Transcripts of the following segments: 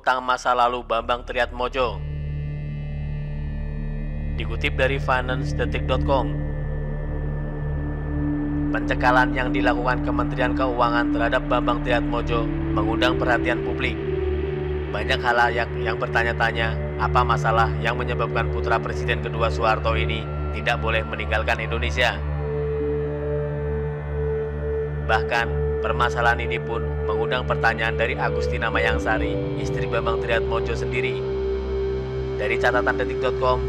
utang masa lalu Bambang Triatmodjo. Dikutip dari financedetik.com, pencekalan yang dilakukan Kementerian Keuangan terhadap Bambang Triatmodjo mengundang perhatian publik. Banyak khalayak yang bertanya-tanya apa masalah yang menyebabkan putra Presiden kedua Soeharto ini tidak boleh meninggalkan Indonesia. Bahkan, permasalahan ini pun mengundang pertanyaan dari Agustina Mayangsari, istri Bambang Triatmodjo sendiri. Dari catatan detik.com,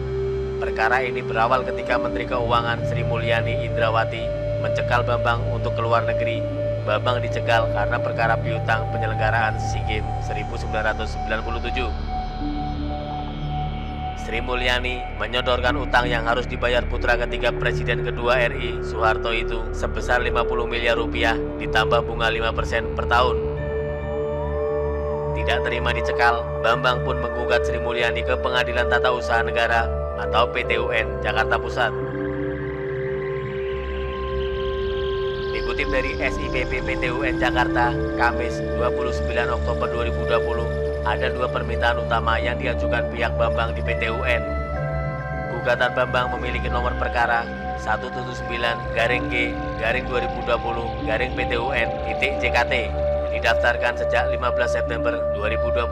perkara ini berawal ketika Menteri Keuangan Sri Mulyani Indrawati mencekal Bambang untuk keluar negeri. Bambang dicekal karena perkara piutang penyelenggaraan SEA Games 1997. Sri Mulyani menyodorkan utang yang harus dibayar putra ketiga Presiden kedua RI Soeharto itu sebesar 50 miliar rupiah ditambah bunga 5% per tahun. Tidak terima dicekal, Bambang pun menggugat Sri Mulyani ke Pengadilan Tata Usaha Negara atau PT-UN Jakarta Pusat. Dikutip dari SIPP PT-UN Jakarta, Kamis 29 Oktober 2020, ada dua permintaan utama yang diajukan pihak Bambang di PT-UN. Gugatan Bambang memiliki nomor perkara 179-G-2020-PT-UN-JKT, didaftarkan sejak 15 September 2020.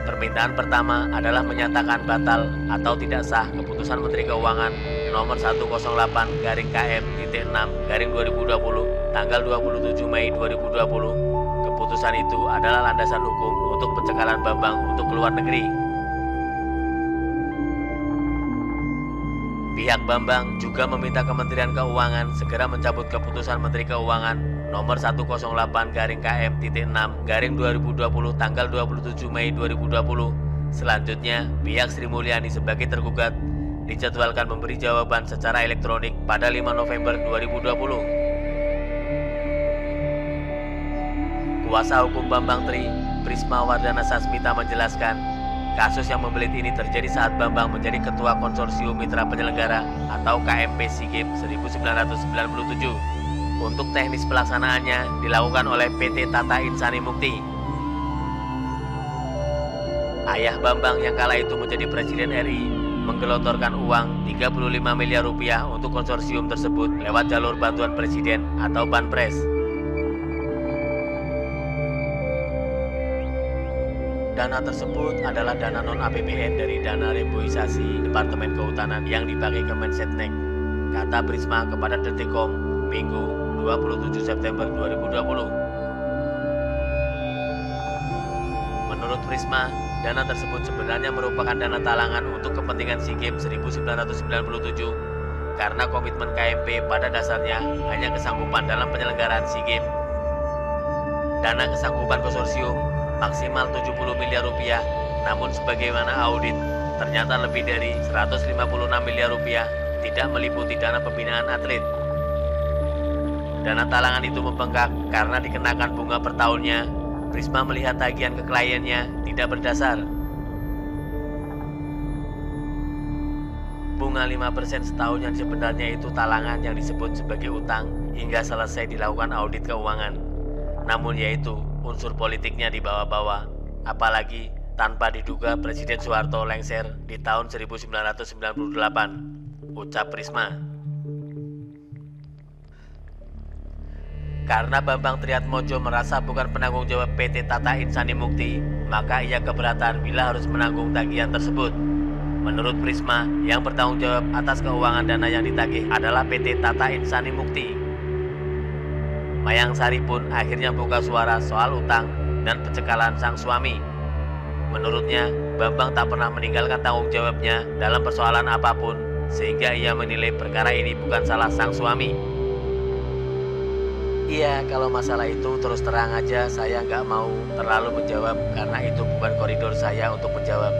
Permintaan pertama adalah menyatakan batal atau tidak sah keputusan Menteri Keuangan nomor 108-KM-6-2020 tanggal 27 Mei 2020. Keputusan itu adalah landasan hukum untuk pencekalan Bambang untuk keluar negeri. Pihak Bambang juga meminta Kementerian Keuangan segera mencabut keputusan Menteri Keuangan nomor 108-KM-6-2020 tanggal 27 Mei 2020. Selanjutnya, pihak Sri Mulyani sebagai tergugat dijadwalkan memberi jawaban secara elektronik pada 5 November 2020. Kuasa hukum Bambang Tri, Prisma Wardana Sasmita menjelaskan, kasus yang membelit ini terjadi saat Bambang menjadi Ketua Konsorsium Mitra Penyelenggara atau KMP SEA Games 1997. Untuk teknis pelaksanaannya dilakukan oleh PT Tata Insani Mukti. Ayah Bambang yang kala itu menjadi Presiden RI menggelontorkan uang 35 miliar rupiah untuk konsorsium tersebut lewat jalur bantuan Presiden atau Banpres. Dana tersebut adalah dana non-APBN dari dana reboisasi Departemen Kehutanan yang dipakai Kemensetnek, kata Prisma kepada Detik.com Minggu 27 September 2020. Menurut Prisma, dana tersebut sebenarnya merupakan dana talangan untuk kepentingan SEA Games 1997 karena komitmen KMP pada dasarnya hanya kesanggupan dalam penyelenggaraan SEA Games. Dana kesanggupan konsorsium maksimal 70 miliar rupiah, namun sebagaimana audit, ternyata lebih dari 156 miliar rupiah tidak meliputi dana pembinaan atlet. Dana talangan itu membengkak karena dikenakan bunga per tahunnya. Prisma melihat tagihan ke kliennya tidak berdasar. Bunga 5% setahun yang sebenarnya itu talangan yang disebut sebagai utang hingga selesai dilakukan audit keuangan. Namun yaitu unsur politiknya dibawa-bawa, apalagi tanpa diduga Presiden Soeharto lengser di tahun 1998, ucap Prisma. Karena Bambang Triatmodjo merasa bukan penanggung jawab PT Tata Insani Mukti, maka ia keberatan bila harus menanggung tagihan tersebut. Menurut Prisma, yang bertanggung jawab atas keuangan dana yang ditagih adalah PT Tata Insani Mukti. Mayangsari pun akhirnya buka suara soal utang dan pencekalan sang suami. Menurutnya, Bambang tak pernah meninggalkan tanggung jawabnya dalam persoalan apapun, sehingga ia menilai perkara ini bukan salah sang suami. Iya, kalau masalah itu terus terang aja saya nggak mau terlalu menjawab karena itu bukan koridor saya untuk menjawab.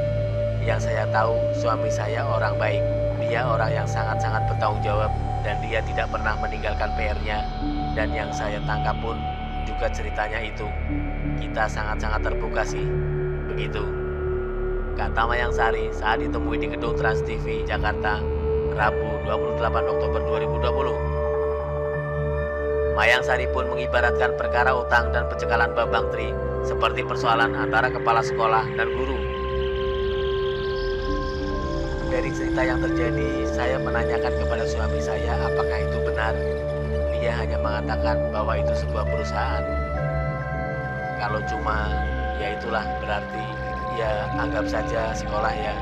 Yang saya tahu, suami saya orang baik. Dia orang yang sangat-sangat bertanggung jawab dan dia tidak pernah meninggalkan PR-nya. Dan yang saya tangkap pun juga ceritanya itu. Kita sangat-sangat terbuka sih. Begitu, kata Mayangsari saat ditemui di gedung Trans TV Jakarta, Rabu 28 Oktober 2020. Mayangsari pun mengibaratkan perkara utang dan pencekalan Bambang Tri seperti persoalan antara kepala sekolah dan guru. Dari cerita yang terjadi, saya menanyakan kepada suami saya apakah itu benar. Dia hanya mengatakan bahwa itu sebuah perusahaan. Kalau cuma ya itulah berarti ya anggap saja sekolah ya.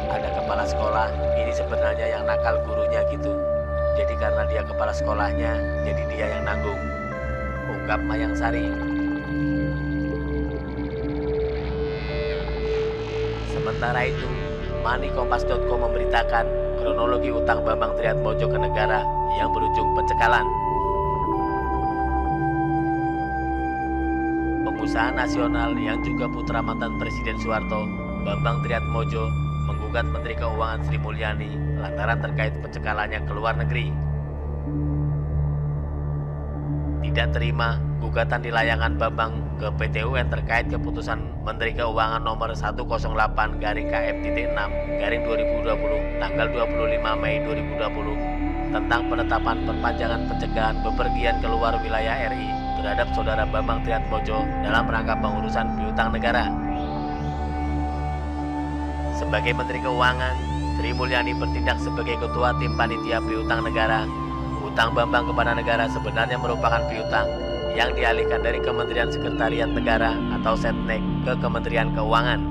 Ada kepala sekolah, ini sebenarnya yang nakal gurunya gitu. Jadi karena dia kepala sekolahnya, jadi dia yang nanggung. Ungkap Mayang Sari. Sementara itu, Moneykompas.com memberitakan kronologi utang Bambang Triatmodjo ke negara yang berujung pencekalan. Pengusaha nasional yang juga putra mantan Presiden Soeharto, Bambang Triatmodjo, menggugat Menteri Keuangan Sri Mulyani lantaran terkait pencekalannya ke luar negeri. Tidak terima gugatan dilayangkan Bambang ke PT UN terkait keputusan Menteri Keuangan nomor 108-KF.6/2020 tanggal 25 Mei 2020 tentang penetapan perpanjangan pencegahan bepergian keluar wilayah RI terhadap saudara Bambang Triatmodjo dalam rangka pengurusan piutang negara. Sebagai Menteri Keuangan, Sri Mulyani bertindak sebagai Ketua Tim Panitia Piutang Negara. Utang Bambang kepada negara sebenarnya merupakan piutang yang dialihkan dari Kementerian Sekretariat Negara atau Setnek ke Kementerian Keuangan.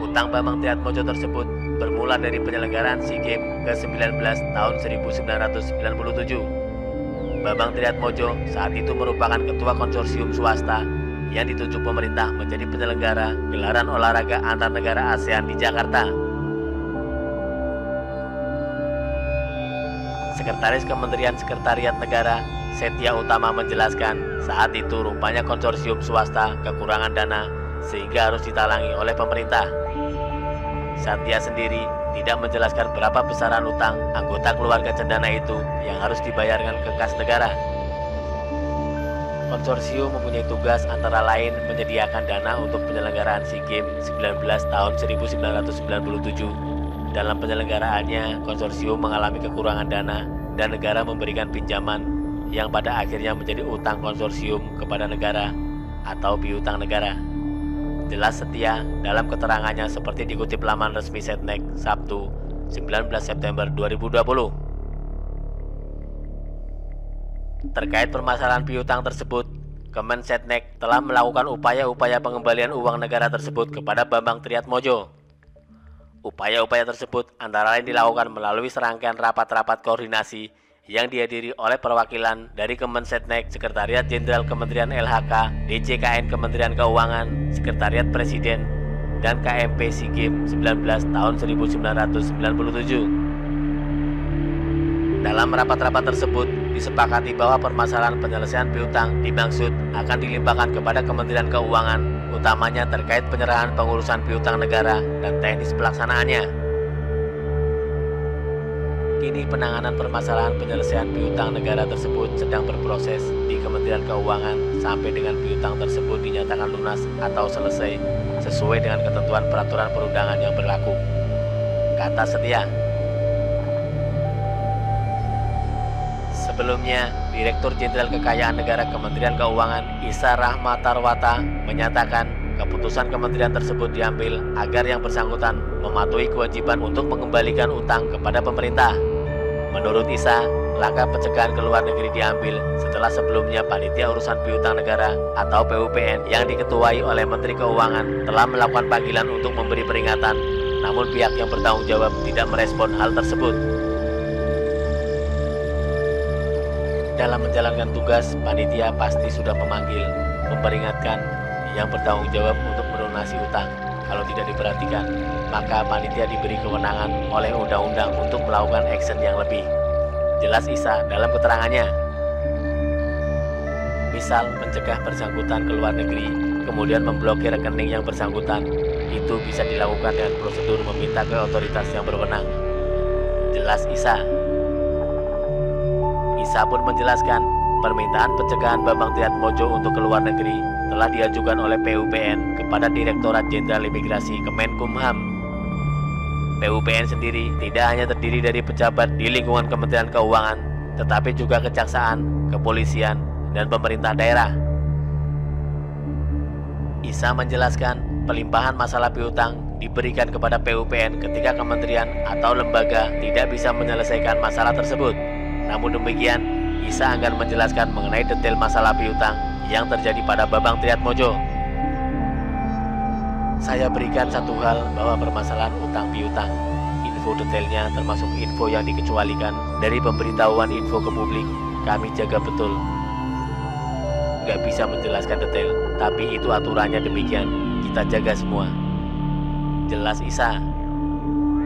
Utang Bambang Triatmodjo tersebut bermula dari penyelenggaraan SEA Games ke-19 tahun 1997. Bambang Triatmodjo saat itu merupakan ketua konsorsium swasta yang ditunjuk pemerintah menjadi penyelenggara gelaran olahraga antar negara ASEAN di Jakarta. Sekretaris Kementerian Sekretariat Negara Setia Utama menjelaskan saat itu rupanya konsorsium swasta kekurangan dana sehingga harus ditalangi oleh pemerintah. Setia sendiri tidak menjelaskan berapa besaran utang anggota keluarga cendana itu yang harus dibayarkan ke kas negara. Konsorsium mempunyai tugas antara lain menyediakan dana untuk penyelenggaraan SEA Games 19 tahun 1997. Dalam penyelenggaraannya, konsorsium mengalami kekurangan dana dan negara memberikan pinjaman yang pada akhirnya menjadi utang konsorsium kepada negara atau piutang negara. Jelas Setia dalam keterangannya seperti dikutip laman resmi Setnek Sabtu 19 September 2020. Terkait permasalahan piutang tersebut, Kemensetnek telah melakukan upaya-upaya pengembalian uang negara tersebut kepada Bambang Triatmodjo. Upaya-upaya tersebut antara lain dilakukan melalui serangkaian rapat-rapat koordinasi yang dihadiri oleh perwakilan dari Kemensetnek, Sekretariat Jenderal Kementerian LHK, DJKN Kementerian Keuangan, Sekretariat Presiden, dan KMP SEA Games 19 tahun 1997. Dalam rapat-rapat tersebut, disepakati bahwa permasalahan penyelesaian piutang dimaksud akan dilimpahkan kepada Kementerian Keuangan, utamanya terkait penyerahan pengurusan piutang negara dan teknis pelaksanaannya. Kini penanganan permasalahan penyelesaian piutang negara tersebut sedang berproses di Kementerian Keuangan sampai dengan piutang tersebut dinyatakan lunas atau selesai sesuai dengan ketentuan peraturan perundangan yang berlaku, kata Setia. Sebelumnya, Direktur Jenderal Kekayaan Negara Kementerian Keuangan Isa Rahmatarwata menyatakan keputusan kementerian tersebut diambil agar yang bersangkutan mematuhi kewajiban untuk mengembalikan utang kepada pemerintah. Menurut Isa, langkah pencegahan ke luar negeri diambil setelah sebelumnya Panitia Urusan Piutang Negara atau PUPN yang diketuai oleh Menteri Keuangan telah melakukan panggilan untuk memberi peringatan, namun pihak yang bertanggung jawab tidak merespon hal tersebut. Dalam menjalankan tugas, panitia pasti sudah memanggil, memperingatkan yang bertanggung jawab untuk melunasi utang. Kalau tidak diperhatikan, maka panitia diberi kewenangan oleh undang-undang untuk melakukan action yang lebih. Jelas Isa dalam keterangannya. Misal mencegah bersangkutan ke luar negeri, kemudian memblokir rekening yang bersangkutan, itu bisa dilakukan dengan prosedur meminta ke otoritas yang berwenang. Jelas Isa. Isa pun menjelaskan permintaan pencegahan Bambang Triatmodjo untuk ke luar negeri telah diajukan oleh PUPN kepada Direktorat Jenderal Imigrasi Kemenkumham. PUPN sendiri tidak hanya terdiri dari pejabat di lingkungan Kementerian Keuangan, tetapi juga kejaksaan, kepolisian, dan pemerintah daerah. Isa menjelaskan pelimpahan masalah piutang diberikan kepada PUPN ketika kementerian atau lembaga tidak bisa menyelesaikan masalah tersebut. Namun demikian, Isa akan menjelaskan mengenai detail masalah piutang yang terjadi pada Bambang Triatmojo. Saya berikan satu hal bahwa permasalahan utang piutang, info detailnya termasuk info yang dikecualikan dari pemberitahuan info ke publik, kami jaga betul. Gak bisa menjelaskan detail, tapi itu aturannya demikian, kita jaga semua. Jelas Isa.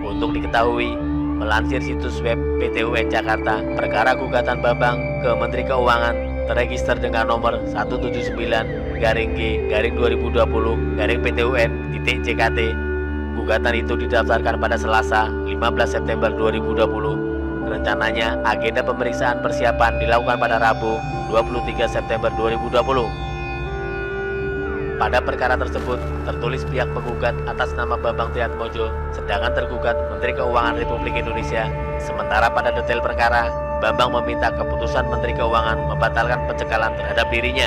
Untuk diketahui, melansir situs web PT UN Jakarta, perkara gugatan Bambang ke Menteri Keuangan terregister dengan nomor 179-G/2020-PTUN.JKT. Gugatan itu didaftarkan pada Selasa, 15 September 2020. Rencananya agenda pemeriksaan persiapan dilakukan pada Rabu, 23 September 2020. Pada perkara tersebut tertulis pihak penggugat atas nama Bambang Triatmojo, sedangkan tergugat Menteri Keuangan Republik Indonesia. Sementara pada detail perkara, Bambang meminta keputusan Menteri Keuangan membatalkan pencekalan terhadap dirinya.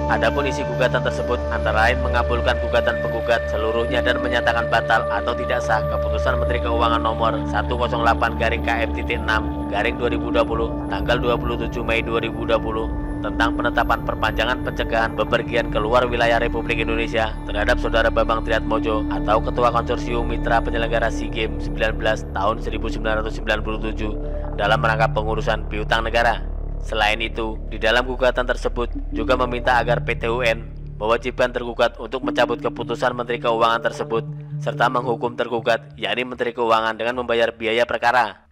Adapun isi gugatan tersebut antara lain mengabulkan gugatan penggugat seluruhnya dan menyatakan batal atau tidak sah keputusan Menteri Keuangan nomor 108-KM.6/2020 tanggal 27 Mei 2020 tentang penetapan perpanjangan pencegahan bepergian keluar wilayah Republik Indonesia terhadap Saudara Bambang Triatmojo atau Ketua Konsorsium Mitra Penyelenggara SEA Games 19 tahun 1997 dalam rangka pengurusan piutang negara. Selain itu, di dalam gugatan tersebut juga meminta agar PT UN mewajibkan tergugat untuk mencabut keputusan Menteri Keuangan tersebut serta menghukum tergugat, yakni Menteri Keuangan, dengan membayar biaya perkara.